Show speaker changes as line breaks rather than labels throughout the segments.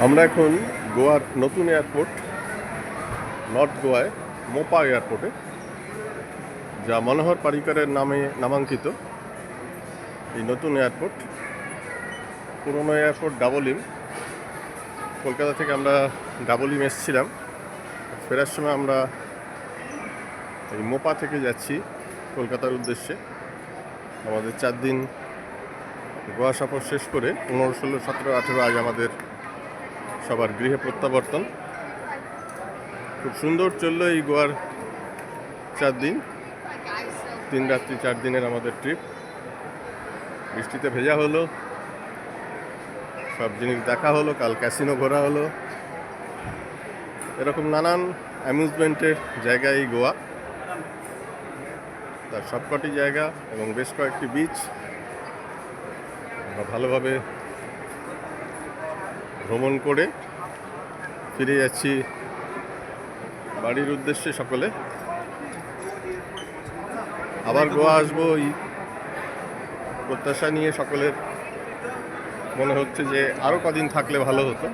আমরা এখন গোয়ার নতুন এয়ারপোর্ট নর্থ গোয়ায় মোপা এয়ারপোর্টে, যা মনোহর পারিকারের নামে নামাঙ্কিত। এই নতুন এয়ারপোর্ট, পুরনো এয়ারপোর্ট ডাবলিম। কলকাতা থেকে আমরা ডাবলিম এসেছিলাম, ফেরার সময় আমরা এই মোপা থেকে যাচ্ছি কলকাতার উদ্দেশ্যে। আমাদের 4 দিন গোয়া সফর শেষ করে 15, 16, 17, 18 আজ আমাদের সবার গৃহে প্রত্যাবর্তন। খুব সুন্দর চললো এই গোয়ার 4 দিন, 3 রাত্রি 4 দিনের আমাদের ট্রিপ। বৃষ্টিতে ভেজা হলো, সব জিনিস দেখা হলো, কাল ক্যাসিনো ঘোরা হলো। এরকম নানান অ্যামিউজমেন্টের জায়গা এই গোয়া, তার সবকটি জায়গা এবং বেশ কয়েকটি বিচ আমরা ভালোভাবে ভ্রমণ করে ফিরে যাচ্ছি বাড়ির উদ্দেশ্যে সকলে। আবার গোয়া আসবো এই প্রত্যাশা নিয়ে। সকলের মনে হচ্ছে যে আরও কদিন থাকলে ভালো হতো।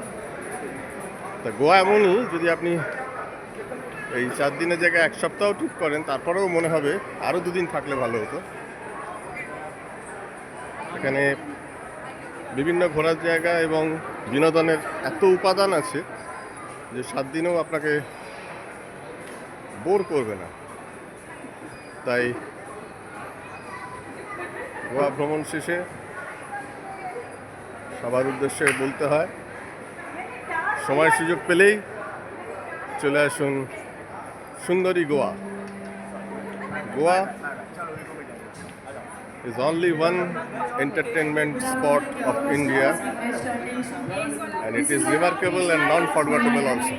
তা গোয়া এমনই, যদি আপনি এই 4 দিনের জায়গায় 1 সপ্তাহ ট্রিপ করেন, তারপরেও মনে হবে আরও 2 দিন থাকলে ভালো হতো। এখানে বিভিন্ন ঘোরার জায়গা এবং বিনোদনের এত উপাদান আছে যে 7 দিনেও আপনাকে বোর করবে না। তাই গোয়া ভ্রমণ শেষে সবার উদ্দেশ্যে বলতে হয়, সময় সুযোগ পেলেই চলে আসুন সুন্দরী Goa. Goa is only one entertainment spot of India, and it is remarkable and non-forgettable also.